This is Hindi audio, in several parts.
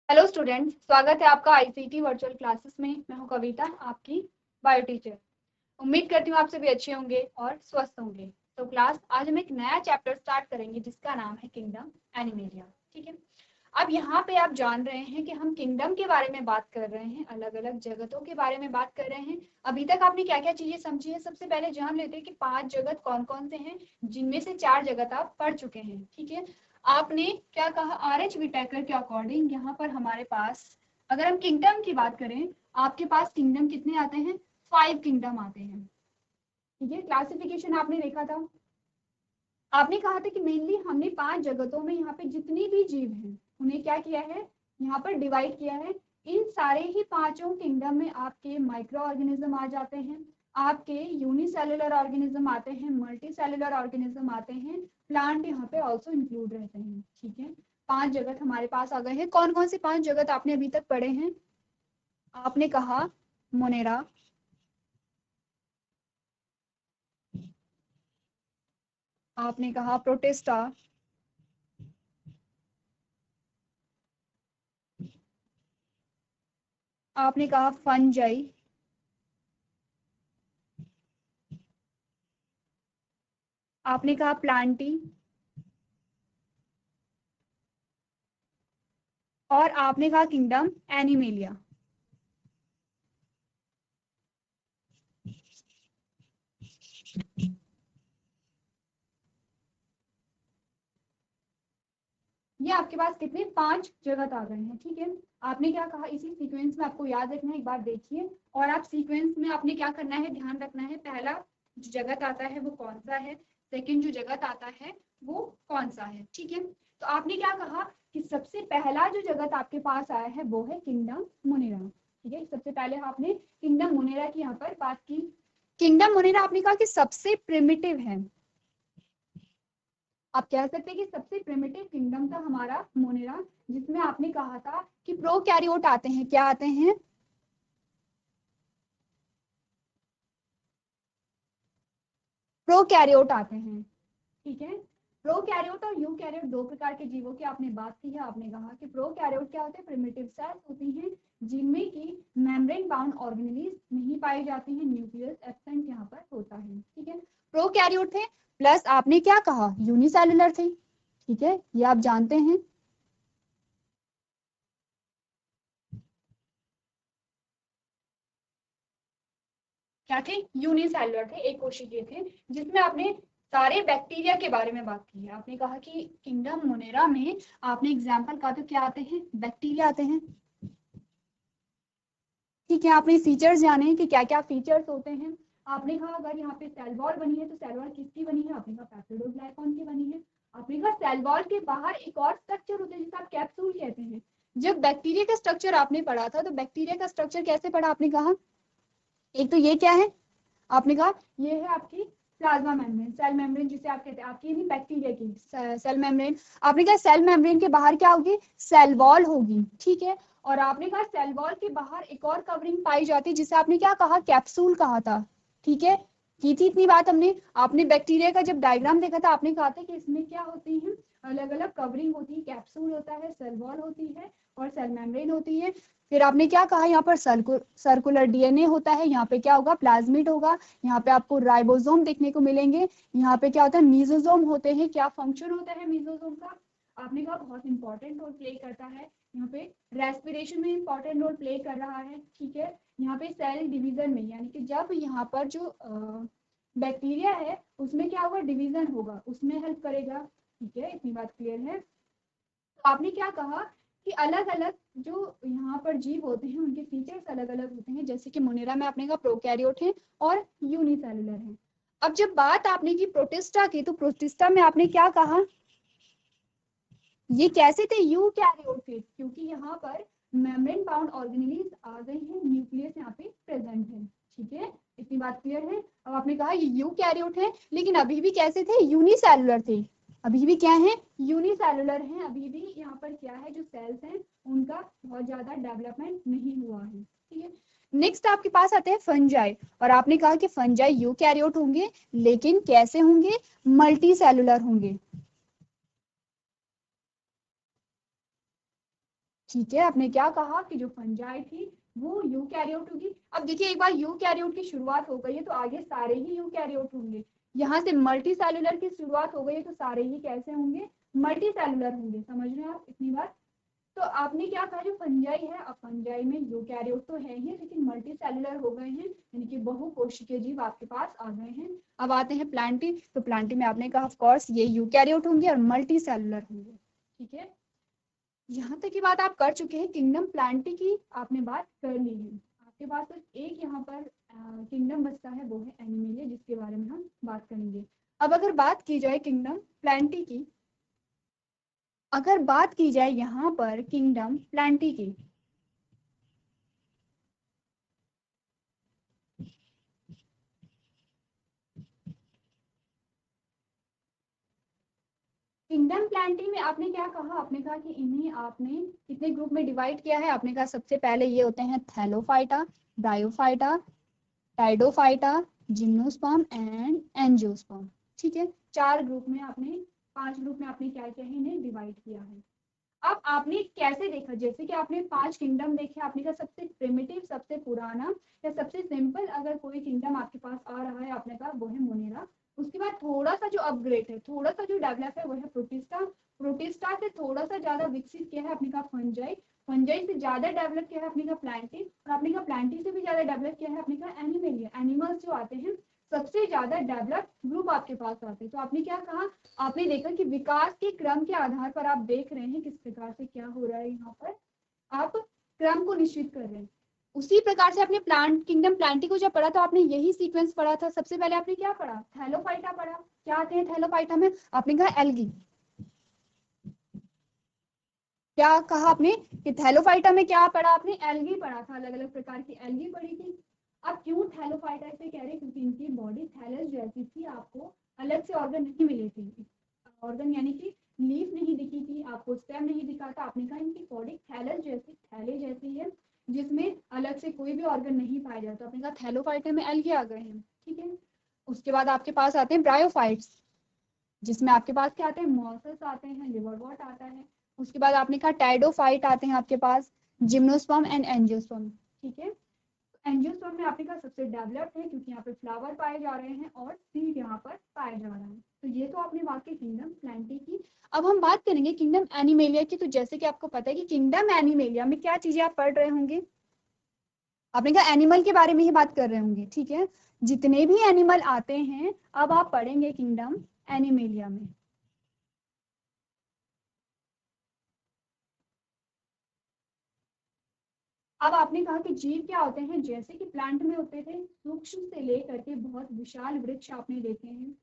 हेलो स्टूडेंट्स, स्वागत है आपका आईसीटी वर्चुअल क्लासेस में। मैं हूं कविता, आपकी बायो टीचर। उम्मीद करती हूँ आप सभी अच्छे होंगे और स्वस्थ होंगे। तो क्लास आज हम एक नया चैप्टर स्टार्ट करेंगे जिसका नाम है किंगडम एनिमेलिया। ठीक है, अब यहाँ पे आप जान रहे हैं कि हम किंगडम के बारे में बात कर रहे हैं, अलग अलग जगतों के बारे में बात कर रहे हैं। अभी तक आपने क्या क्या चीजें समझी है, सबसे पहले जान लेते हैं कि 5 जगत कौन कौन से हैं, जिनमें से 4 जगत आप पढ़ चुके हैं। ठीक है, आपने क्या कहा, आर.एच. विटेकर के अकॉर्डिंग यहाँ पर हमारे पास, अगर हम किंगडम की बात करें, आपके पास किंगडम कितने आते हैं? 5 किंगडम आते हैं। ठीक है, क्लासिफिकेशन आपने देखा था, आपने कहा था कि मेनली हमने 5 जगतों में यहाँ पे जितने भी जीव हैं उन्हें क्या किया है, यहाँ पर डिवाइड किया है। इन सारे ही 5 किंगडम में आपके माइक्रो ऑर्गेनिज्म आ जाते हैं, आपके यूनिसेलुलर ऑर्गेनिज्म आते हैं, मल्टी सेलुलर ऑर्गेनिज्म आते हैं, प्लांट यहाँ पे ऑल्सो इंक्लूड रहते हैं। ठीक है, 5 जगत हमारे पास आ गए हैं। कौन कौन से 5 जगत आपने अभी तक पढ़े हैं? आपने कहा मोनेरा, आपने कहा प्रोटिस्टा, आपने कहा फंजाई, आपने कहा प्लांटी, और आपने कहा किंगडम एनिमेलिया। ये आपके पास कितने 5 जगत आ गए हैं। ठीक है, आपने क्या कहा, इसी सीक्वेंस में आपको याद रखना है, एक बार देखिए। और आप सीक्वेंस में आपने क्या करना है, ध्यान रखना है, पहला जो जगत आता है वो कौन सा है, सेकंड जो जगत आता है वो कौन सा है। ठीक है, तो आपने क्या कहा कि सबसे पहला जो जगत आपके पास आया है वो है किंगडम मोनेरा। ठीक है, सबसे पहले आपने किंगडम मोनेरा की यहाँ पर बात की। किंगडम मोनेरा आपने कहा कि सबसे प्रिमिटिव है, आप कह सकते हैं कि सबसे प्रिमिटिव किंगडम था हमारा मोनेरा, जिसमें आपने कहा था कि प्रोकैरियोट आते हैं। क्या आते हैं? प्रोकैरियोट आते हैं। ठीक है, प्रोकैरियोट और यूकैरियोट दो प्रकार के जीवों की आपने बात की है। आपने कहा कि प्रोकैरियोट क्या होते हैं, प्रिमिटिव सेल्स होती हैं जिनमें की मेम्ब्रेन बाउंड ऑर्गेनेलिज नहीं पाई जाती हैं, न्यूक्लियस एब्सेंट यहाँ पर होता है। ठीक है, प्रोकैरियोट थे, प्लस आपने क्या कहा, यूनिसेलुलर थे। ठीक है, ये आप जानते हैं। क्या थे? यूनिसेलुलर थे, एक कोशिकीय थे, जिसमें आपने सारे बैक्टीरिया के बारे में बात की है। आपने कहा कि किंगडम मोनेरा में आपने एग्जाम्पल कहा तो क्या आते हैं, बैक्टीरिया आते हैं। ठीक है, आपने फीचर्स जाने कि क्या क्या फीचर्स होते हैं। आपने कहा अगर यहाँ पे सेल वॉल बनी है तो सेल वॉल किसकी बनी है, आपने कहा पेप्टिडोग्लाइकॉन की बनी है। आपने कहा सेल वॉल के बाहर एक और स्ट्रक्चर होता है जिसे आप कैप्सूल कहते हैं। जब बैक्टीरिया का स्ट्रक्चर आपने पढ़ा था तो बैक्टीरिया का स्ट्रक्चर कैसे पढ़ा, आपने कहा एक तो ये क्या है, आपने कहा ये है आपकी प्लाज्मा मेम्ब्रेन, सेल मेम्ब्रेन जिसे आप कहते हैं, आपकी नहीं बैक्टीरिया की सेल मेम्ब्रेन। आपने कहा सेल मेम्ब्रेन के बाहर क्या होगी, सेल वॉल होगी। ठीक है, और आपने कहा सेल वॉल के बाहर एक और कवरिंग पाई जाती है जिसे आपने क्या कहा, कैप्सूल कहा था। ठीक है, की थी इतनी बात हमने। आपने बैक्टीरिया का जब डायग्राम देखा था आपने कहा था कि इसमें क्या होती है, अलग अलग कवरिंग होती है, कैप्सूल होता है, सेल वॉल होती है और सेल मेम्ब्रेन होती है। फिर आपने क्या कहा, यहाँ पर सर्कुलर डीएनए होता है, यहाँ पे क्या होगा, प्लाज्मिड होगा, यहाँ पे आपको राइबोसोम देखने को मिलेंगे, यहाँ पे क्या होता है, मीजोसोम होते हैं। क्या फंक्शन होता है मीजोसोम का, आपने कहा बहुत इंपॉर्टेंट रोल प्ले करता है, यहाँ पे रेस्पिरेशन में इंपॉर्टेंट रोल प्ले कर रहा है। ठीक है, यहाँ पे सेल डिवीजन में, यानी कि जब यहाँ पर जो बैक्टीरिया है उसमें क्या होगा, डिवीजन होगा, उसमें हेल्प करेगा। ठीक है, इतनी बात क्लियर है। तो आपने क्या कहा कि अलग अलग जो यहाँ पर जीव होते हैं उनके फीचर्स अलग अलग होते हैं, जैसे कि मोनेरा में आपने कहा प्रोकैरियोट है और यूनिसेलुलर है। अब जब बात आपने की प्रोटिस्टा की, तो प्रोटिस्टा में आपने क्या कहा, ये कैसे थे, यूकैरियोट थे, क्योंकि यहाँ पर मेम्ब्रेन बाउंड ऑर्गेनेलिज आ गई है, न्यूक्लियस यहाँ पे प्रेजेंट है। ठीक है, इतनी बात क्लियर है। अब आपने कहा ये यूकैरियोट है, लेकिन अभी भी कैसे थे, यूनिसेलुलर थे। अभी भी क्या है, यूनिसेलुलर हैं। अभी भी यहाँ पर क्या है, जो सेल्स हैं उनका बहुत ज्यादा डेवलपमेंट नहीं हुआ है। ठीक है, नेक्स्ट आपके पास आते हैं फंजाई, और आपने कहा कि फंजाई यूकैरियोट होंगे, लेकिन कैसे होंगे, मल्टी सेलुलर होंगे। ठीक है, आपने क्या कहा कि जो फंजाई थी वो यूकैरियोट होगी। अब देखिए एक बार यूकैरियोट की शुरुआत हो गई है तो आगे सारे ही यूकैरियोट होंगे। यहाँ से मल्टी सेलुलर की शुरुआत हो गई है तो सारे ही कैसे होंगे, मल्टी सेलुलर होंगे। समझ रहे हैं आप इतनी बार। तो आपने क्या कहा, जो फंजाई है, अब फंजाई में यूकैरियोट तो है ही लेकिन मल्टी सेलुलर हो गए हैं, यानी कि बहुकोशिकीय जीव आपके पास आ गए हैं। अब आते हैं प्लांटी। तो प्लांटी में आपने कहा ऑफ कोर्स ये यूकैरियोट होंगे और मल्टी सेलुलर होंगे। ठीक है, यहाँ तक की बात आप कर चुके हैं। किंगडम प्लांटी की आपने बात कर ली है। आपके पास सिर्फ एक यहाँ पर किंगडम बचता है, वो है एनिमेलिया, जिसके बारे में हम बात करेंगे। अब अगर बात की जाए किंगडम प्लांटी की, अगर बात की जाए यहाँ पर किंगडम प्लांटी की, किंगडम प्लांटी में आपने क्या कहा, आपने कहा कि इन्हें आपने कितने ग्रुप में डिवाइड किया है। आपने कहा सबसे पहले ये होते हैं thallophyta, bryophyta, pteridophyta, gymnosperm and angiosperm. ठीक है, 4 ग्रुप में आपने, 5 ग्रुप में आपने क्या किया है, इन्हें डिवाइड किया है। अब आपने कैसे देखा, जैसे कि आपने 5 किंगडम देखे, आपने कहा सबसे प्रिमिटिव, सबसे पुराना या सबसे सिंपल अगर कोई किंगडम आपके पास आ रहा है, आपने कहा वो है मोनेरा। उसके बाद थोड़ा सा जो अपग्रेड है, थोड़ा सा जो डेवलप है वो है प्रोटिस्टा। प्रोटिस्टा से थोड़ा सा ज्यादा विकसित किया है आपने कहा फंजाई। फंजाई से ज्यादा डेवलप किया है आपने कहा प्लांटी, और आपने कहा प्लांटी से भी ज्यादा डेवलप किया है आपने कहा एनिमेलिया। एनिमल्स जो आते हैं सबसे ज्यादा डेवलप ग्रुप आपके पास आते हैं। तो आपने क्या कहा, आपने देखा कि विकास के क्रम के आधार पर आप देख रहे हैं किस प्रकार से क्या हो रहा है, यहाँ पर आप क्रम को निश्चित कर रहे हैं। उसी प्रकार से आपने प्लांट किंगडम प्लांटी को जब पढ़ा तो आपने यही सीक्वेंस पढ़ा था। सबसे पहले आपने क्या पढ़ा, थैलोफाइटा पढ़ा। क्या आते हैं थैलोफाइटा में, आपने कहा एल्गी। क्या कहा आपने कि थैलोफाइटा में क्या पढ़ा आपने, एल्गी पढ़ा था, अलग अलग प्रकार की एल्गी पढ़ी थी। अब क्यों थैलोफाइटा इसे कह रहे हैं, क्योंकि इनकी बॉडी थैलस जैसी थी, आपको अलग से ऑर्गन नहीं मिले थे। ऑर्गन यानी कि लीफ नहीं दिखी थी आपको, स्टेम नहीं दिखा था। आपने कहा इनकी बॉडी थैलस जैसी, थैले जैसी है, जिसमें अलग से कोई भी ऑर्गन नहीं पाया जाता। आपने कहा थैलोफाइटा में एल्गी आ गए हैं। ठीक है, उसके बाद आपके पास आते हैं ब्रायोफाइट्स, जिसमें आपके पास क्या आते हैं, मॉसस आते हैं, लिवरवॉर्ट आता है। उसके बाद आपने कहा टाइडोफाइट आते हैं आपके पास, जिम्नोस्पर्म एंड एंजियोस्पर्म। ठीक है, एंजियोस्पर्म में आपने कहा सबसे डेवलप्ड है, क्योंकि यहाँ पे फ्लावर पाए जा रहे हैं और सीड यहाँ पर पाया जा रहा है। तो ये तो आपने बात की किंगडम प्लांटी की। अब हम बात करेंगे किंगडम एनिमेलिया की। तो जैसे कि आपको पता है कि किंगडम एनिमेलिया में क्या चीजें आप पढ़ रहे होंगे, आपने कहा एनिमल के बारे में ही बात कर रहे होंगे। ठीक है, जितने भी एनिमल आते हैं अब आप पढ़ेंगे किंगडम एनिमेलिया में। अब आपने कहा कि जीव क्या होते हैं, जैसे कि प्लांट में होते थे सूक्ष्म से लेकर के बहुत विशाल वृक्ष आपने देखे हैं,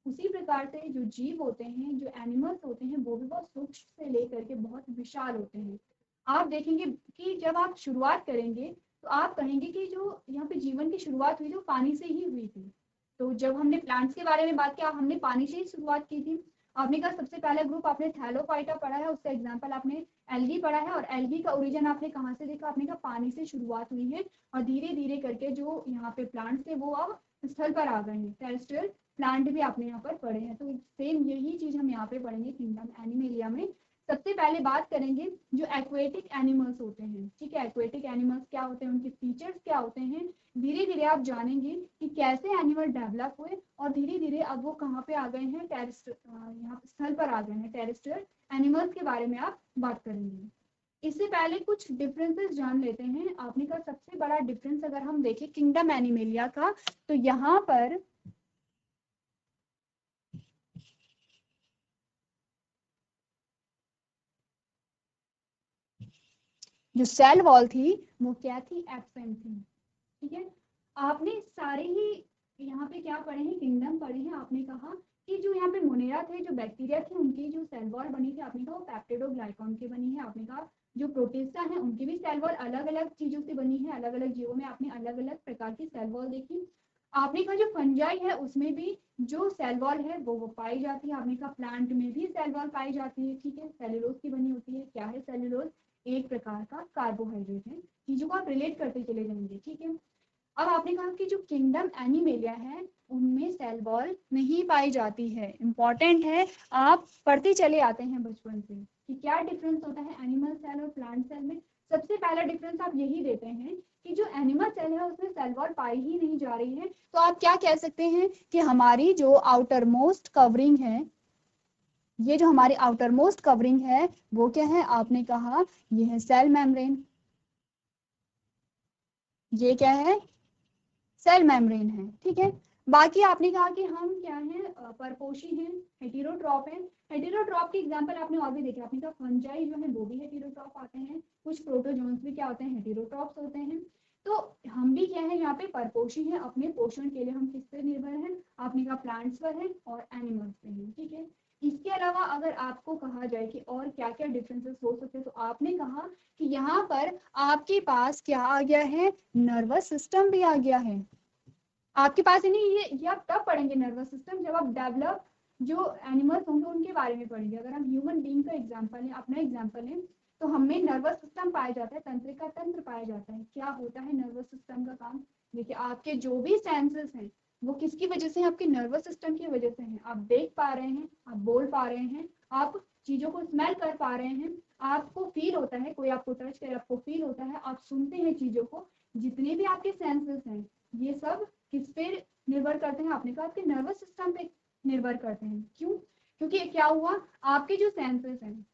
उसी प्रकार से जो जीव होते हैं, जो एनिमल्स होते हैं, वो भी बहुत सूक्ष्म से लेकर के बहुत विशाल होते हैं। आप देखेंगे कि जब आप शुरुआत करेंगे तो आप कहेंगे कि जो यहाँ पे जीवन की शुरुआत हुई थी वो पानी से ही हुई थी। तो जब हमने प्लांट्स के बारे में बात किया, हमने पानी से ही शुरुआत की थी। आपने कहा सबसे पहला ग्रुप आपने थैलोफाइटा पढ़ा है, उसका एग्जाम्पल आपने एल्गी पढ़ा है, और एल्गी का ओरिजिन आपने कहाँ से देखा, आपने कहा पानी से शुरुआत हुई है और धीरे धीरे करके जो यहाँ पे प्लांट्स थे वो अब स्थल पर आ गए हैं। टेरेस्ट्रियल प्लांट भी आपने यहाँ पर पढ़े हैं। तो सेम यही चीज हम यहाँ पे पढ़ेंगे किंगडम एनिमेलिया में। सबसे पहले बात करेंगे जो एक्वेटिक एनिमल्स होते हैं। ठीक है, एक्वेटिक एनिमल्स क्या होते हैं, उनके फीचर्स क्या होते हैं, धीरे धीरे आप जानेंगे कि कैसे एनिमल डेवलप हुए और धीरे धीरे अब वो कहाँ पे आ गए हैं, यहाँ स्थल पर आ गए हैं। टेरेस्ट्रियल एनिमल्स के बारे में आप बात करेंगे। इससे पहले कुछ डिफरेंसेस जान लेते हैं। आपने का सबसे बड़ा डिफरेंस अगर हम देखें किंगडम एनिमेलिया का, तो यहाँ पर जो सेल वॉल थी वो क्या थी, एब्सेंट थी। ठीक है, आपने सारे ही यहाँ पे क्या पढ़े हैं, किंगडम पढ़े हैं। आपने कहा कि जो यहाँ पे मोनेरा थे, जो बैक्टीरिया थे, उनकी जो सेल वॉल बनी थी, आपने कहा वो पेप्टिडोग्लाइकॉन की बनी है। आपने कहा जो प्रोटिस्टा है उनकी भी सेल वॉल अलग अलग चीजों से बनी है, अलग अलग जीवों में आपने अलग अलग प्रकार की सेल वॉल देखी। आपने कहा जो फंजाई है उसमें भी जो सेल वॉल है वो पाई जाती है। आपने कहा प्लांट में भी सेल वॉल पाई जाती है। ठीक है, सेल्यूलोज की बनी होती है। क्या है सेल्यूलोज, एक प्रकार का कार्बोहाइड्रेट है। चीजों को आप रिलेट करते चले जाएंगे। ठीक है, अब आपने कहा कि जो किंगडम एनिमेलिया है उनमें सेल वॉल नहीं पाई जाती है। इंपॉर्टेंट है, आप पढ़ते चले आते हैं बचपन से कि क्या डिफरेंस होता है एनिमल सेल और प्लांट सेल में। सबसे पहला डिफरेंस आप यही देते हैं कि जो एनिमल सेल है उसमें सेल वॉल पाई ही नहीं जा रही है। तो आप क्या कह सकते हैं कि हमारी जो आउटर मोस्ट कवरिंग है, ये जो हमारी आउटर मोस्ट कवरिंग है वो क्या है, आपने कहा ये है सेल मेम्ब्रेन। ये क्या है, सेल मेम्ब्रेन है, ठीक है। बाकी आपने कहा कि हम क्या हैं, परपोषी हैं, हेटेरोट्रॉप हैं। हेटेरोट्रॉप के एग्जांपल आपने और भी देखे, आपने कहा फंजाई जो है वो भी हेटेरोट्रॉप आते हैं, कुछ प्रोटोजोन्स भी क्या होते हैं, हेटेरोट्रॉप्स होते हैं। तो हम भी क्या है यहाँ पे परपोषी हैं, अपने पोषण के लिए हम किस पे निर्भर हैं, आपने कहा प्लांट्स पर है और एनिमल्स पे हैं, ठीक है। इसके अलावा अगर आपको कहा जाए कि और क्या क्या डिफरेंसेस हो सकते हैं, तो आपने कहा कि यहाँ पर आपके पास क्या आ गया है, नर्वस सिस्टम भी आ गया है आपके पास। नहीं, ये आप तब पढ़ेंगे नर्वस सिस्टम जब आप डेवलप जो एनिमल्स होंगे उनके बारे में पढ़ेंगे। अगर हम ह्यूमन बीइंग का एग्जांपल है, अपना एग्जांपल है, तो हमें नर्वस सिस्टम पाया जाता है, तंत्रिका तंत्र पाया जाता है। क्या होता है नर्वस सिस्टम का काम, देखिए आपके जो भी सेंसेस हैं वो किसकी वजह से, आपके नर्वस सिस्टम की वजह से हैं। आप देख पा रहे हैं, आप बोल पा रहे हैं, आप चीजों को स्मेल कर पा रहे हैं, आपको फील होता है, कोई आपको टच करे आपको फील होता है, आप सुनते हैं चीजों को। जितने भी आपके सेंसेस हैं ये सब किस पे निर्भर करते हैं, आपने कहा आपके नर्वस सिस्टम पे निर्भर करते हैं। क्यों, क्योंकि क्या हुआ, आपके जो सेंसेस हैं,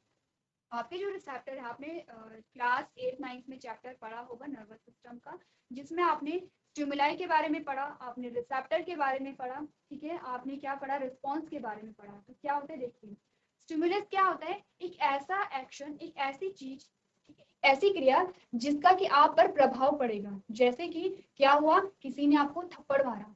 आपके जो रिसेप्टर है, आपने क्लास 8-9 में चैप्टर पढ़ा होगा नर्वस सिस्टम का, जिसमें आपने स्टिमुलाई के बारे में पढ़ा, आपने रिसेप्टर के बारे में पढ़ा, ठीक है, आपने क्या पढ़ा, रिस्पॉन्स के बारे में पढ़ा। तो क्या होता है देखिए, स्टिमुलस क्या होता है, एक ऐसा एक्शन, एक ऐसी चीज, ऐसी क्रिया जिसका कि आप पर प्रभाव पड़ेगा। जैसे कि क्या हुआ, किसी ने आपको थप्पड़ मारा,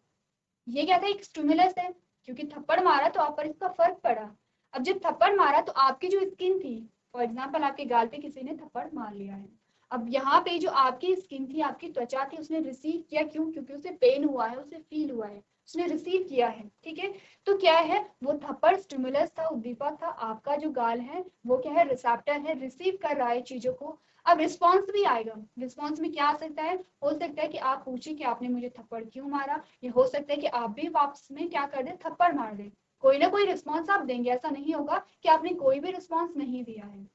ये क्या था, एक स्टिमुलस है, क्योंकि थप्पड़ मारा तो आप पर इसका फर्क पड़ा। अब जब थप्पड़ मारा तो आपकी जो स्किन थी, फॉर एग्जाम्पल आपके गाल पे किसी ने थप्पड़ मार लिया है, अब यहाँ पे जो आपकी स्किन थी, आपकी त्वचा थी, उसने रिसीव किया, क्यों, क्योंकि उसे पेन हुआ है, उसे फील हुआ है, उसने रिसीव किया है, ठीक है। तो क्या है, वो थप्पड़ स्टिमुलस था, उद्दीपक था, आपका जो गाल है वो क्या है, रिसेप्टर है, रिसीव कर रहा है चीजों को। अब रिस्पॉन्स भी आएगा, रिस्पॉन्स में क्या आ सकता है, हो सकता है कि आप पूछे कि आपने मुझे थप्पड़ क्यों मारा, ये हो सकता है कि आप भी वापस में क्या कर दे, थप्पड़ मार दे, कोई ना कोई रिस्पॉन्स आप देंगे, ऐसा नहीं होगा कि आपने कोई भी रिस्पॉन्स नहीं दिया है।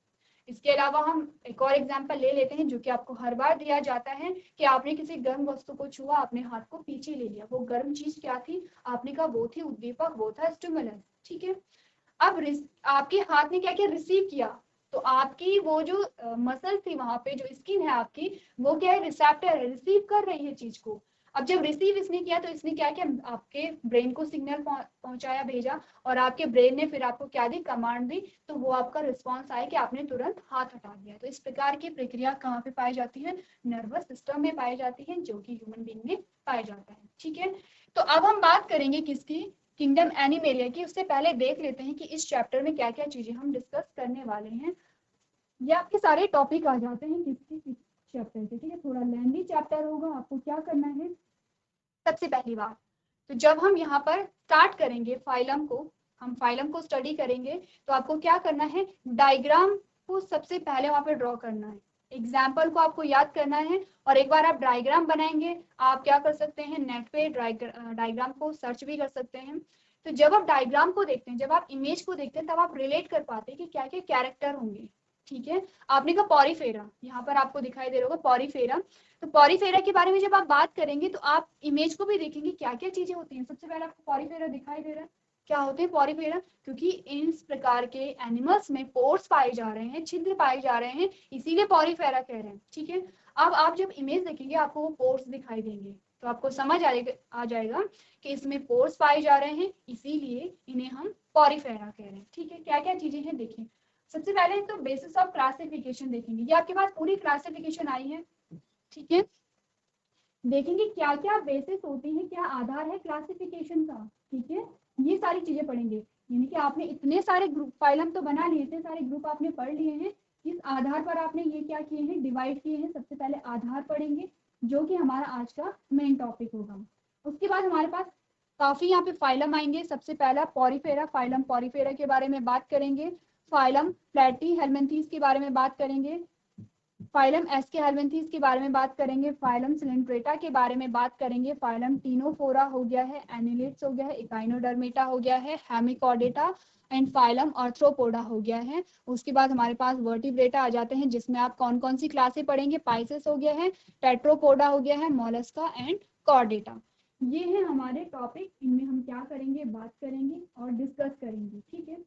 इसके अलावा हम एक और एग्जांपल ले लेते हैं जो कि आपको हर बार दिया जाता है कि आपने किसी गर्म वस्तु को छुआ, आपने हाथ को पीछे ले लिया, वो गर्म चीज क्या थी, आपने कहा वो थी उद्दीपक, वो था स्टिमुलस, ठीक है। अब आपके हाथ ने क्या किया, रिसीव किया, तो आपकी वो जो मसल थी, वहां पे जो स्किन है आपकी, वो क्या है, रिसेप्टर है, रिसीव कर रही है चीज को। अब जब रिसीव इसने किया तो इसने क्या किया, आपके ब्रेन को सिग्नल पहुंचाया, भेजा, और आपके ब्रेन ने फिर आपको क्या दी, कमांड दी, तो वो आपका रिस्पॉन्स आया कि आपने तुरंत हाथ हटा दिया। तो इस प्रकार की प्रक्रिया कहाँ पे पाई जाती है, नर्वस सिस्टम में पाई जाती है, जो कि ह्यूमन बीइंग में पाया जाता है, ठीक है। तो अब हम बात करेंगे किसकी, किंगडम एनिमेलिया की। उससे पहले देख लेते हैं कि इस चैप्टर में क्या क्या चीजें हम डिस्कस करने वाले हैं। ये आपके सारे टॉपिक आ जाते हैं किसकी, किस चैप्टर के, ठीक है। थोड़ा लेंथी चैप्टर होगा, आपको क्या करना है, सबसे पहली बात, तो जब हम यहाँ पर स्टार्ट करेंगे फाइलम को, हम फाइलम को स्टडी करेंगे, तो आपको क्या करना है, डायग्राम को सबसे पहले वहां पे ड्रॉ करना है, एग्जाम्पल को आपको याद करना है, और एक बार आप डायग्राम बनाएंगे, आप क्या कर सकते हैं, नेट पे डायग्राम को सर्च भी कर सकते हैं। तो जब आप डायग्राम को देखते हैं, जब आप इमेज को देखते हैं, तब आप रिलेट कर पाते हैं कि क्या क्या कैरेक्टर होंगे, ठीक है। आपने कहा पॉरीफेरा, यहाँ पर आपको दिखाई दे रहा होगा पॉरीफेरा। तो पॉरीफेरा के बारे में जब आप बात करेंगे तो आप इमेज को भी देखेंगे क्या क्या चीजें होती हैं। सबसे पहले आपको पॉरीफेरा दिखाई दे रहा है, क्या होते हैं पॉरीफेरा, क्योंकि इस प्रकार के एनिमल्स में पोर्स पाए जा रहे हैं, छिद्र पाए जा रहे हैं, इसीलिए पॉरीफेरा कह रहे हैं, ठीक है। अब आप जब इमेज देखेंगे आपको वो पोर्स दिखाई देंगे, तो आपको समझ आ जाएगा कि इसमें पोर्स पाए जा रहे हैं, इसीलिए इन्हें हम पॉरीफेरा कह रहे हैं, ठीक है। क्या क्या चीजें हैं देखिए, सबसे पहले तो बेसिस ऑफ क्लासिफिकेशन देखेंगे, ये आपके पास पूरी क्लासिफिकेशन आई है, ठीक है। देखेंगे क्या क्या बेसिस होती है, क्या आधार है क्लासिफिकेशन का, ठीक है। ये सारी चीजें पढ़ेंगे, यानी कि आपने इतने सारे ग्रुप फाइलम तो बना लिए, इतने सारे ग्रुप आपने पढ़ लिए हैं, इस आधार पर आपने ये क्या किए हैं, डिवाइड किए हैं। सबसे पहले आधार पढ़ेंगे, जो कि हमारा आज का मेन टॉपिक होगा। उसके बाद हमारे पास काफी यहाँ पे फाइलम आएंगे। सबसे पहला पॉरीफेरा, फाइलम पॉरीफेरा के बारे में बात करेंगे, फाइलम प्लेटी हेलमिंथीज के बारे में बात करेंगे, फाइलम एस्केहेलमिन्थेस के बारे में बात करेंगे, फाइलम सिलेंट्रेटा के बारे में बात करेंगे, फाइलम टीनोफोरा हो गया है, एनिलिड्स हो गया है, इकाइनोडर्मेटा हो गया है, हेमिकॉर्डेटा एंड फाइलम आर्थ्रोपोडा हो गया है। उसके बाद हमारे पास वर्टिब्रेटा आ जाते हैं, जिसमें आप कौन कौन सी क्लासें पढ़ेंगे, पाइसेस हो गया है, टेट्रोपोडा हो गया है, मोलस्का एंड कॉर्डेटा। ये है हमारे टॉपिक, इनमें हम क्या करेंगे, बात करेंगे और डिस्कस करेंगे। ठीक है,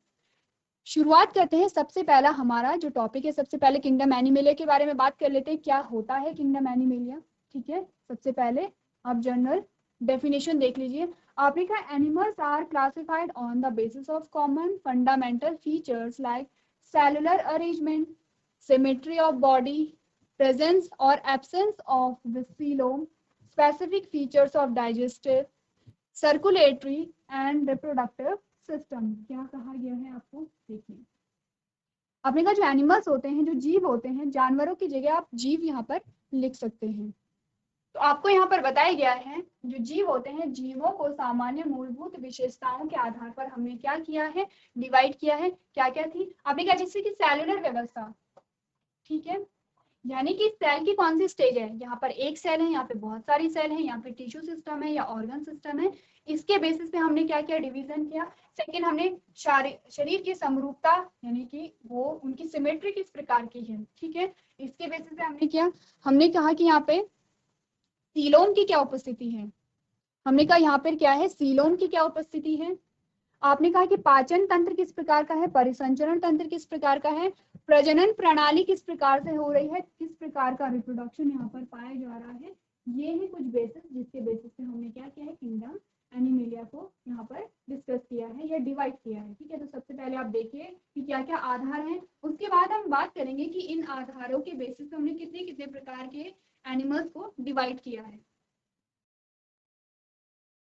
शुरुआत करते हैं। सबसे पहला हमारा जो टॉपिक है, सबसे पहले किंगडम एनिमेलिया के बारे में बात कर लेते हैं, क्या होता है किंगडम एनिमेलिया। ठीक है, सबसे पहले आप जनरल डेफिनेशन देख लीजिए। आपने कहा animals are classified on the basis of common fundamental features like cellular arrangement, symmetry of body, presence और absence of the coelom, specific features of digestive, circulatory and reproductive system. क्या कहा गया है आपको, देखिए। आपने कहा जो एनिमल्स होते हैं, जो जीव होते हैं, जानवरों की जगह आप जीव यहाँ पर लिख सकते हैं। तो आपको यहाँ पर बताया गया है जो जीव होते हैं, जीवों को सामान्य मूलभूत विशेषताओं के आधार पर हमने क्या किया है, डिवाइड किया है। क्या क्या थी, आपने कहा जैसे कि सेलुलर व्यवस्था। ठीक है, यानी कि सेल की कौन सी स्टेज है, यहाँ पर एक सेल है, यहाँ पे बहुत सारी सेल है, यहाँ पे टिश्यू सिस्टम है या ऑर्गन सिस्टम है। इसके बेसिस पे हमने क्या किया, डिवीजन किया। सेकंड, हमने शरीर की समरूपता, यानी कि वो उनकी सिमेट्री किस प्रकार की है। ठीक है, इसके बेसिस पे हमने किया। हमने कहा कि यहाँ पे सीलोम की क्या उपस्थिति है, हमने कहा यहाँ पर क्या है, सीलोम की क्या उपस्थिति है। आपने कहा कि पाचन तंत्र किस प्रकार का है, परिसंचरण तंत्र किस प्रकार का है, प्रजनन प्रणाली किस प्रकार से हो रही है, किस प्रकार का रिप्रोडक्शन यहाँ पर पाया जा रहा है। ये है कुछ बेसिस, जिसके बेसिस पे हमने क्या किया है, किंगडम एनिमेलिया को यहाँ पर डिस्कस किया है या डिवाइड किया है। ठीक है, तो सबसे पहले आप देखिए कि क्या क्या आधार हैं। उसके बाद हम बात करेंगे कि इन आधारों के बेसिस पे हमने कितने कितने प्रकार के एनिमल्स को डिवाइड किया है।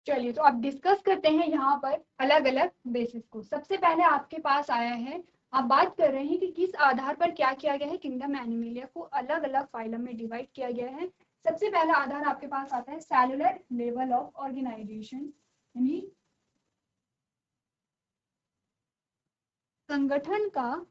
चलिए, तो अब डिस्कस करते हैं यहाँ पर अलग अलग बेसिस को। सबसे पहले आपके पास आया है, आप बात कर रहे हैं कि किस आधार पर क्या किया गया है, किंगडम एनिमेलिया को अलग अलग फाइलम में डिवाइड किया गया है। सबसे पहला आधार आपके पास आता है सेलुलर लेवल ऑफ ऑर्गेनाइजेशन, यानी संगठन का।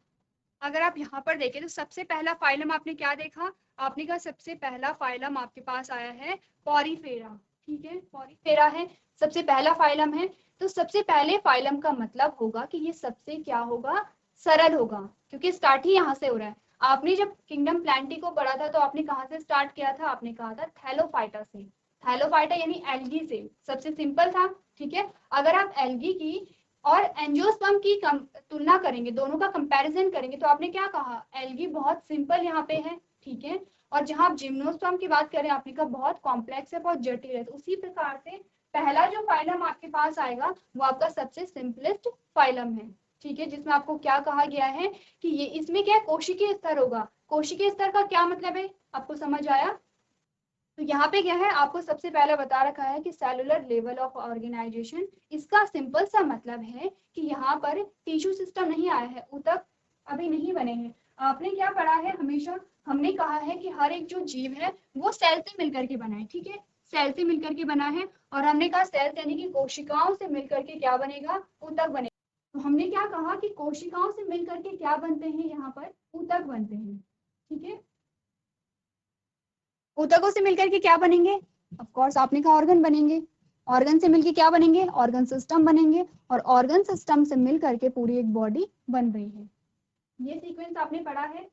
अगर आप यहाँ पर देखें तो सबसे पहला फाइलम आपने क्या देखा, आपने कहा सबसे पहला फाइलम आपके पास आया है पॉरीफेरा। ठीक है, पॉरीफेरा है, सबसे पहला फाइलम है। तो सबसे पहले फाइलम का मतलब होगा कि ये सबसे क्या होगा, सरल होगा, क्योंकि स्टार्ट ही यहाँ से हो रहा है। आपने जब किंगडम प्लांटी को पढ़ा था तो आपने कहाँ से स्टार्ट किया था, आपने कहा था थैलोफाइटा से। थैलोफाइटा यानी एल्गी से, सबसे सिंपल था। ठीक है, अगर आप एल्गी की और एंजियोस्पर्म की तुलना करेंगे, दोनों का कंपैरिजन करेंगे, तो आपने क्या कहा, एल्गी बहुत सिंपल यहाँ पे है। ठीक है, और जहां आप जिम्नोस्पर्म की बात करें, आपने कहा बहुत कॉम्प्लेक्स है, बहुत जटिल है। तो उसी प्रकार से पहला जो फाइलम आपके पास आएगा वो आपका सबसे सिंपलेस्ट फाइलम है। ठीक है, जिसमें आपको क्या कहा गया है कि ये इसमें क्या कोशिकीय स्तर होगा। कोशिकीय स्तर का क्या मतलब है, आपको समझ आया। तो यहाँ पे क्या है, आपको सबसे पहले बता रखा है कि सेलुलर लेवल ऑफ ऑर्गेनाइजेशन, इसका सिंपल सा मतलब है कि यहाँ पर टिश्यू सिस्टम नहीं आया है, ऊतक अभी नहीं बने हैं। आपने क्या पढ़ा है, हमेशा हमने कहा है कि हर एक जो जीव है वो सेल से मिलकर के बना है। ठीक है, सेल से मिलकर के बना है, और हमने कहा सेल यानी कि कोशिकाओं से मिलकर के क्या बनेगा, ऊतक बनेगा। तो हमने क्या कहा कि कोशिकाओं से मिलकर के क्या बनते हैं, यहाँ पर ऊतक बनते हैं। ठीक है, ऊतकों से मिलकर के क्या बनेंगे, ऑफ कोर्स आपने कहा ऑर्गन बनेंगे। ऑर्गन से मिलकर क्या बनेंगे, ऑर्गन सिस्टम बनेंगे, और ऑर्गन सिस्टम से मिलकर के पूरी एक बॉडी बन रही है। ये सीक्वेंस आपने पढ़ा है,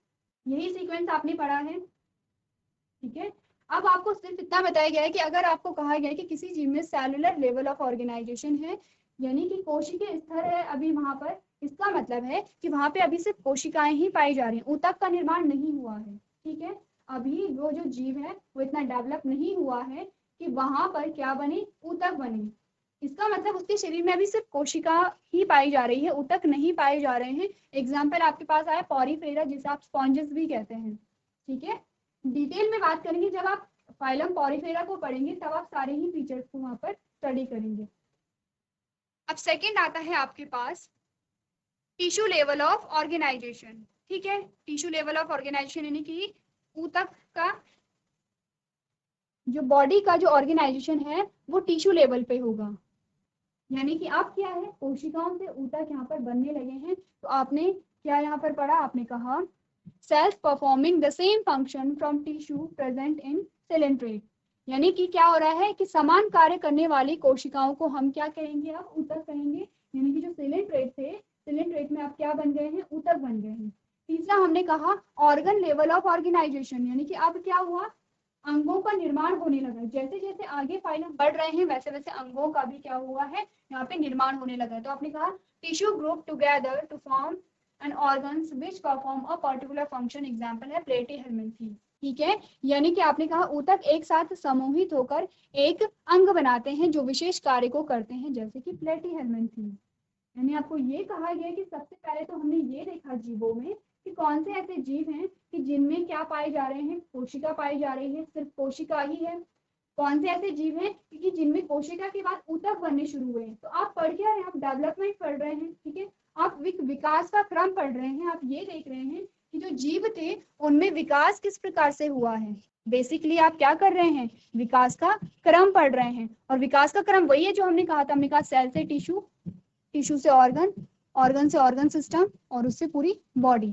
यही सीक्वेंस आपने पढ़ा है। ठीक है, अब आपको सिर्फ इतना बताया गया है कि अगर आपको कहा गया है कि किसी जीव में सेलुलर लेवल ऑफ ऑर्गेनाइजेशन है, यानी कि कोशिकीय स्तर है अभी वहां पर, इसका मतलब है कि वहां पे अभी सिर्फ कोशिकाएं ही पाई जा रही हैं, ऊतक का निर्माण नहीं हुआ है। ठीक है, अभी वो जो जीव है वो इतना डेवलप नहीं हुआ है कि वहां पर क्या बने, ऊतक बने। इसका मतलब उसके शरीर में अभी सिर्फ कोशिका ही पाई जा रही है, ऊतक नहीं पाए जा रहे हैं। एग्जाम्पल आपके पास आया पॉरीफेरा, जिसे आप स्पॉन्जेस भी कहते हैं। ठीक है, डिटेल में बात करेंगे जब आप फाइलम पॉरीफेरा को पढ़ेंगे, तब आप सारे ही फीचर्स को वहां पर स्टडी करेंगे। अब सेकंड आता है आपके पास टिश्यू लेवल ऑफ ऑर्गेनाइजेशन। ठीक है, टिश्यू लेवल ऑफ ऑर्गेनाइजेशन यानी कि ऊतक का, जो बॉडी का जो ऑर्गेनाइजेशन है वो टिश्यू लेवल पे होगा। यानी कि आप क्या है, कोशिकाओं से ऊतक यहाँ पर बनने लगे हैं। तो आपने क्या यहाँ पर पढ़ा, आपने कहा cells performing the same function from tissue present in coelenterate। यानी कि क्या हो रहा है कि समान कार्य करने वाली कोशिकाओं को हम क्या कहेंगे, अब ऊतक कहेंगे। यानी कि जो coelenterate थे, coelenterate में आप क्या बन गए हैं, ऊतक बन गए हैं। तीसरा हमने कहा ऑर्गन लेवल ऑफ ऑर्गेनाइजेशन, यानी कि अब क्या हुआ, अंगों का निर्माण होने लगा। जैसे जैसे आगे फाइलम बढ़ रहे हैं वैसे वैसे अंगों का भी क्या हुआ है, यहाँ पे निर्माण होने लगा है। तो आपने कहा tissue group together to form an organs which perform a particular function, example है प्लेटीहेलमिन्थी। ठीक है, यानी कि आपने कहा ऊतक एक साथ समूहित होकर एक अंग बनाते हैं जो विशेष कार्य को करते हैं, जैसे कि प्लेटीहेलमिन्थी। यानी आपको ये कहा गया कि सबसे पहले तो हमने ये देखा जीवों में कि कौन से ऐसे जीव हैं कि जिनमें क्या पाए जा रहे हैं, कोशिका पाई जा रही है, सिर्फ कोशिका ही है। कौन से ऐसे जीव हैं कि जिनमें कोशिका के बाद ऊतक बनने शुरू हुए। तो आप पढ़ क्या रहे हैं, आप डेवलपमेंट पढ़ रहे हैं, ठीक है, आप विकास का क्रम पढ़ रहे हैं। आप ये देख रहे हैं कि जो जीव थे उनमें विकास किस प्रकार से हुआ है। बेसिकली आप क्या कर रहे हैं, विकास का क्रम पढ़ रहे हैं। और विकास का क्रम वही है जो हमने कहा था, हमने कहा सेल से टिश्यू, टिश्यू से ऑर्गन, ऑर्गन से ऑर्गन सिस्टम और उससे पूरी बॉडी।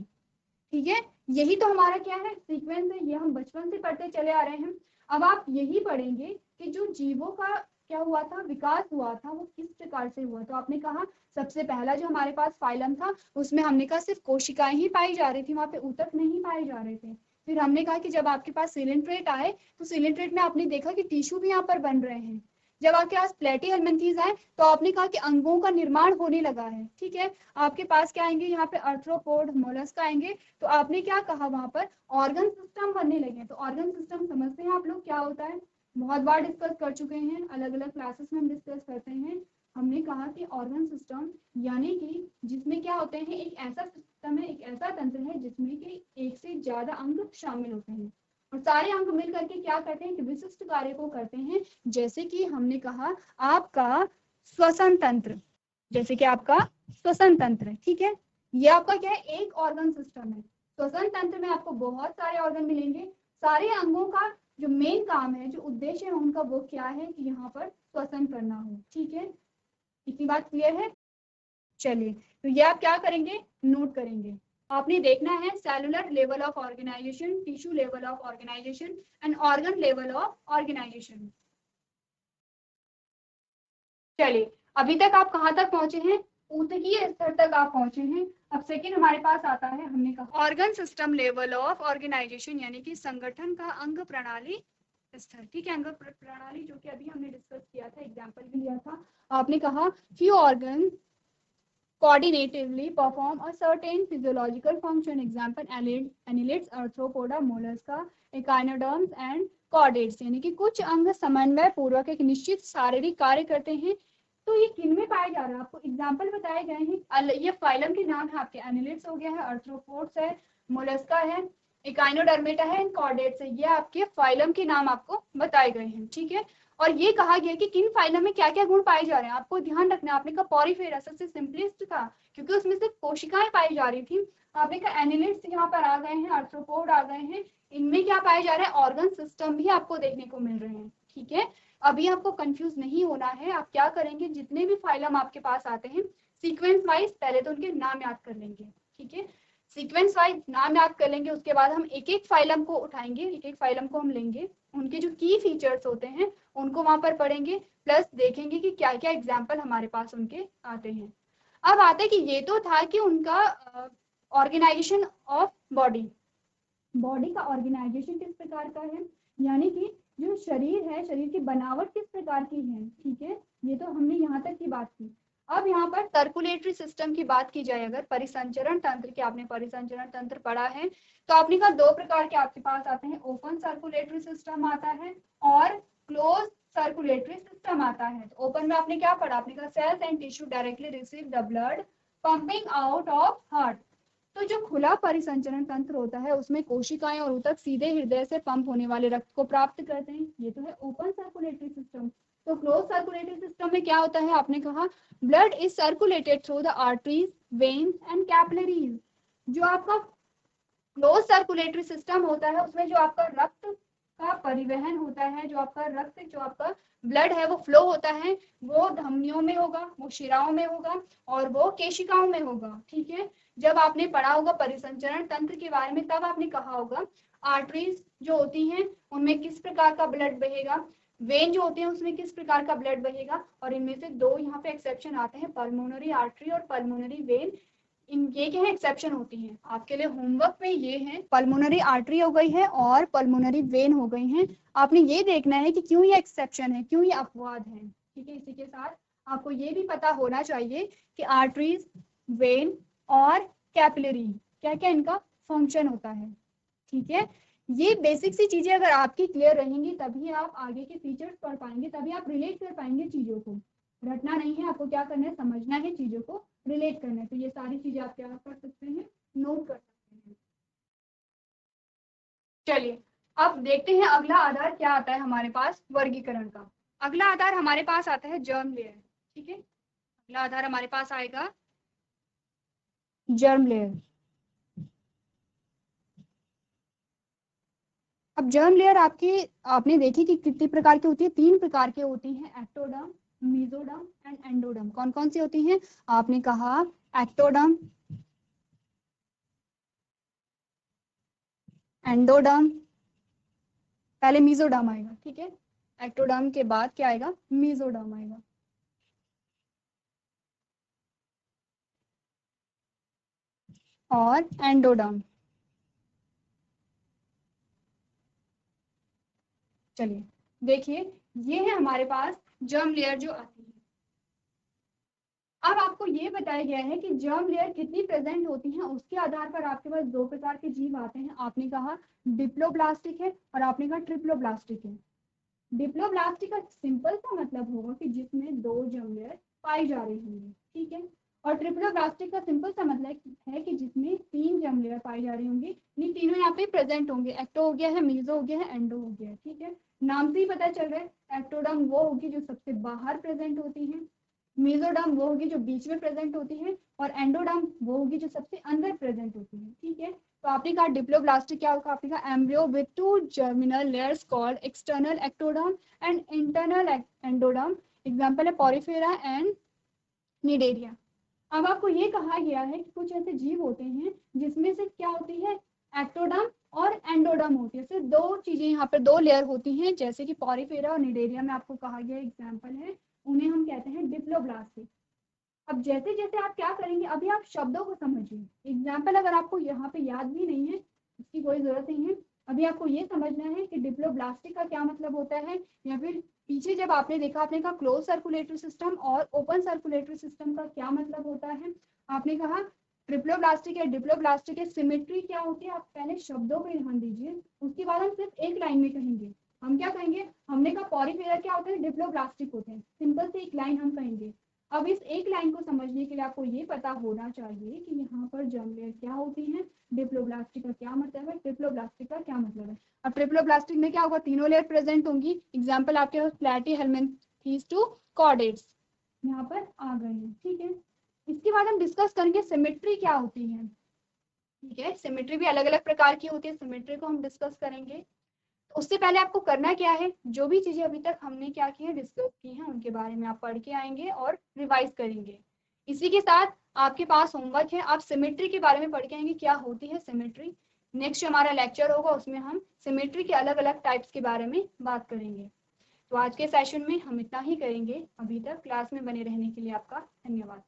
ठीक है, यही तो हमारा क्या है, सीक्वेंस है। ये हम बचपन से पढ़ते चले आ रहे हैं। अब आप यही पढ़ेंगे कि जो जीवों का क्या हुआ था, विकास हुआ था, वो किस प्रकार से हुआ। तो आपने कहा सबसे पहला जो हमारे पास फाइलम था उसमें हमने कहा सिर्फ कोशिकाएं ही पाई जा रही थी, वहां पे ऊतक नहीं पाए जा रहे थे। फिर हमने कहा कि जब आपके पास सिलेंट्रेट आए तो सिलेंट्रेट में आपने देखा कि टिश्यू भी यहाँ पर बन रहे हैं। जब आपके पास प्लेटीहेलमिन्थीज आए तो आपने कहा कि अंगों का निर्माण होने लगा है। ठीक है, आपके पास क्या आएंगे, यहाँ पे अर्थ्रोपोड, मोलस्क आएंगे। तो आपने क्या कहा, वहां पर ऑर्गन सिस्टम बनने लगे। तो ऑर्गन सिस्टम समझते हैं आप लोग क्या होता है, बहुत बार डिस्कस कर चुके हैं, अलग अलग क्लासेस में हम डिस्कस करते हैं। हमने कहा कि ऑर्गन सिस्टम यानी कि जिसमें क्या होते हैं, एक ऐसा सिस्टम है, एक ऐसा तंत्र है जिसमें कि एक से ज्यादा अंग शामिल होते हैं और सारे अंग मिल करके क्या करते हैं कि विशिष्ट कार्य को करते हैं। जैसे कि हमने कहा आपका श्वसन तंत्र, जैसे कि आपका श्वसन तंत्र है। ठीक है, ये आपका क्या है, एक ऑर्गन सिस्टम है। श्वसन तंत्र में आपको बहुत सारे ऑर्गन मिलेंगे। सारे अंगों का जो मेन काम है, जो उद्देश्य है उनका, वो क्या है कि यहाँ पर श्वसन करना हो। ठीक है, इतनी बात क्लियर है। चलिए, तो ये आप क्या करेंगे, नोट करेंगे। आपने देखना है cellular level of organisation, tissue level of organisation and organ level of organisation. चलिए, अभी तक आप कहाँ तक पहुंचे हैं, ऊतकीय स्तर तक आप पहुंचे हैं। अब सेकेंड हमारे पास आता है, हमने कहा organ system level of organisation, यानी कि संगठन का अंग प्रणाली स्तर। ठीक है, अंग प्रणाली जो कि अभी हमने डिस्कस किया था, एग्जांपल भी लिया था। आपने कहा few organ coordinatively perform a certain physiological function, example annelids, arthropoda, mollusca, echinoderms and chordates। यानी कि कुछ अंग समन्वय पूर्वक एक निश्चित शारीरिक कार्य करते हैं। तो ये किन में पाए जा रहे हैं, आपको एग्जाम्पल बताए गए हैं। ये फाइलम के नाम है आपके, एनिलिड्स हो गया है, अर्थ्रोपोड्स है, मोलस्का है, इकाइनोडर्मेटा है, कॉर्डेट्स है। ये आपके फाइलम के नाम आपको बताए गए हैं। ठीक है, और ये कहा गया कि किन फाइलम में क्या क्या गुण पाए जा रहे हैं, आपको ध्यान रखना है। आपने कहा पॉरीफेरा सबसे सिंपलेस्ट था क्योंकि उसमें सिर्फ कोशिकाएं पाई जा रही थी। आपने कहा एनिलिड्स यहाँ पर आ गए हैं, अर्थ्रोपोड आ गए हैं, इनमें क्या पाए जा रहे हैं, ऑर्गन सिस्टम भी आपको देखने को मिल रहे हैं। ठीक है, अभी आपको कंफ्यूज नहीं होना है। आप क्या करेंगे, जितने भी फाइलम आपके पास आते हैं सीक्वेंस वाइज पहले तो उनके नाम याद कर लेंगे। ठीक है, सीक्वेंस वाइज नाम याद कर लेंगे, उसके बाद हम एक एक फाइलम को उठाएंगे, एक एक फाइलम को हम लेंगे, उनके जो की फीचर्स होते हैं उनको वहां पर पढ़ेंगे, प्लस देखेंगे कि क्या क्या एग्जाम्पल हमारे पास उनके आते हैं। अब आते कि ये तो था कि उनका ऑर्गेनाइजेशन ऑफ बॉडी, बॉडी का ऑर्गेनाइजेशन किस प्रकार का है, यानी कि जो शरीर है, शरीर की बनावट किस प्रकार की है। ठीक है, ये तो हमने यहाँ तक की बात की। अब यहाँ पर सर्कुलेटरी सिस्टम की बात की जाए, अगर परिसंचरण तंत्र के, आपने परिसंचरण तंत्र पढ़ा है तो आपने कहा दो प्रकार के आपके पास आते हैं, ओपन सर्कुलेटरी सिस्टम आता है और क्लोज सर्कुलेटरी सिस्टम आता है। तो ओपन में आपने क्या पढ़ा, आपने कहा cells and tissue directly receive the blood pumping out of heart. तो जो खुला परिसंचरण तंत्र होता है उसमें कोशिकाएं और ऊतक सीधे हृदय से पंप होने वाले रक्त को प्राप्त करते हैं, ये तो है ओपन सर्कुलेटरी सिस्टम। तो क्लोज सर्कुलेटरी सिस्टम में क्या होता है, आपने कहा blood is circulated through the arteries, veins and capillaries. जो आपका क्लोज सर्कुलेटरी सिस्टम होता है उसमें जो आपका रक्त का परिवहन होता है, जो आपका रक्त, जो आपका ब्लड है वो फ्लो होता है, वो धमनियों में होगा, वो शिराओं में होगा और वो केशिकाओं में होगा। ठीक है, जब आपने पढ़ा होगा परिसंचरण तंत्र के बारे में, तब आपने कहा होगा आर्टरीज जो होती हैं उनमें किस प्रकार का ब्लड बहेगा, वेन जो होते हैं उसमें किस प्रकार का ब्लड बहेगा, और इनमें से दो यहाँ पे एक्सेप्शन आते हैं, पल्मोनरी आर्टरी और पल्मोनरी वेन। ये क्या है, एक्सेप्शन होती हैं। आपके लिए होमवर्क में ये है, पल्मोनरी आर्टरी हो गई है और पल्मोनरी वेन हो गई हैं। आपने ये देखना है कि क्यों ये एक्सेप्शन है, क्यों ये अपवाद है। ठीक है, इसी के साथ आपको ये भी पता होना चाहिए कि आर्टरीज, वेन और कैपिलरी क्या क्या इनका फंक्शन होता है। ठीक है, ये बेसिक सी चीजें अगर आपकी क्लियर रहेंगी तभी आप आगे के फीचर्स पढ़ पाएंगे, तभी आप रिलेट कर पाएंगे चीजों को। रटना नहीं है, आपको क्या करना है, समझना है, चीजों को रिलेट करना है। तो ये सारी चीजें आप क्या कर सकते हैं, नोट कर सकते हैं। चलिए अब देखते हैं अगला आधार क्या आता है हमारे पास वर्गीकरण का। अगला आधार हमारे पास आता है जर्म लेयर। ठीक है, अगला आधार हमारे पास आएगा जर्म लेयर। अब जर्म लेयर आपने देखी कि कितनी प्रकार की होती है, 3 प्रकार की होती हैं, एक्टोडर्म, मेसोडर्म एंड एंडोडर्म। कौन कौन सी होती हैं, आपने कहा एक्टोडर्म, एंडोडर्म, पहले मेसोडर्म आएगा। ठीक है, एक्टोडर्म के बाद क्या आएगा, मेसोडर्म आएगा। और एंडोडर्म। चलिए देखिए, ये है हमारे पास जर्म लेयर जो आती है। अब आपको ये बताया गया है कि जर्म लेयर कितनी प्रेजेंट होती है, उसके आधार पर आपके पास 2 प्रकार के जीव आते हैं। आपने कहा डिप्लोब्लास्टिक है और आपने कहा ट्रिप्लोब्लास्टिक है। डिप्लोब्लास्टिक का सिंपल सा मतलब होगा कि जिसमें 2 जर्म लेयर पाई जा रही होंगी। ठीक है, और ट्रिप्लोब्लास्टिक का सिंपल सा मतलब है कि जिसमें 3 जर्म लेयर पाई जा रही होंगी। ये तीनों यहाँ पे प्रेजेंट होंगे, एक्टो हो गया है, मीजो हो गया है, एंडो हो गया है। ठीक है, नाम से ही पता चल रहा है, एक्टोडर्म वो होगी जो सबसे बाहर प्रेजेंट होती है, मेसोडर्म वो होगी जो बीच में प्रेजेंट होती है, और एंडोडर्म वो होगी जो सबसे अंदर प्रेजेंट होती है। ठीक है, तो आपने कहा डिप्लोब्लास्टिक क्या होगा, आपने कहा embryo with 2 germinal layers called external ectoderm and internal endoderm. Example है पॉरीफेरा एंड निडेरिया। अब आपको ये कहा गया है कि कुछ ऐसे जीव होते हैं जिसमें से क्या होती है, एक्टोडर्म और एंडोडर्म होती है। सिर्फ 2 चीजें यहाँ पर 2 लेयर होती हैं, जैसे कि पॉरीफेरा और निडेरिया में आपको कहा गया एग्जाम्पल है, उन्हें हम कहते हैं डिप्लोब्लास्टिक। अब जैसे जैसे आप क्या करेंगे, अभी आप शब्दों को समझिए। एग्जाम्पल अगर आपको यहाँ पे याद भी नहीं है, इसकी कोई जरूरत नहीं है। अभी आपको ये समझना है कि डिप्लोब्लास्टिक का क्या मतलब होता है, या फिर पीछे जब आपने देखा, आपने कहा क्लोज सर्कुलेटरी सिस्टम और ओपन सर्कुलेटरी सिस्टम का क्या मतलब होता है। आपने कहा ट्रिप्लोब्लास्टिक या डिप्लोब्लास्टिक है, सिमेट्री क्या होती है, आप पहले शब्दों पर ध्यान दीजिए, उसके बाद हम सिर्फ एक लाइन में कहेंगे। हम क्या कहेंगे, हमने कहा पॉरीफेरा क्या होता है, डिप्लोब्लास्टिक होते हैं, सिंपल से एक लाइन हम कहेंगे। अब इस एक लाइन को समझने के लिए आपको ये पता होना चाहिए कि यहाँ पर जर्म लेयर क्या होती है, डिप्लोब्लास्टिक का क्या मतलब है, ट्रिप्लोब्लास्टिक का क्या मतलब है। अब ट्रिप्लोब्लास्टिक में क्या होगा, तीनों लेयर प्रेजेंट होंगी। एग्जाम्पल आपके पास प्लैटीहेल्मिन्थेस टू कॉर्डेट्स यहाँ पर आ गए हैं। ठीक है, इसके बाद हम डिस्कस करेंगे सिमेट्री क्या होती है। ठीक है, सिमेट्री भी अलग अलग प्रकार की होती है, सिमेट्री को हम डिस्कस करेंगे। उससे पहले आपको करना क्या है, जो भी चीजें अभी तक हमने क्या की है, डिस्कस की हैं, उनके बारे में आप पढ़ के आएंगे और रिवाइज करेंगे। इसी के साथ आपके पास होमवर्क है, आप सिमेट्री के बारे में पढ़ के आएंगे, क्या होती है सिमेट्री। नेक्स्ट हमारा लेक्चर होगा, उसमें हम सिमेट्री के अलग अलग टाइप्स के बारे में बात करेंगे। तो आज के सेशन में हम इतना ही करेंगे। अभी तक क्लास में बने रहने के लिए आपका धन्यवाद।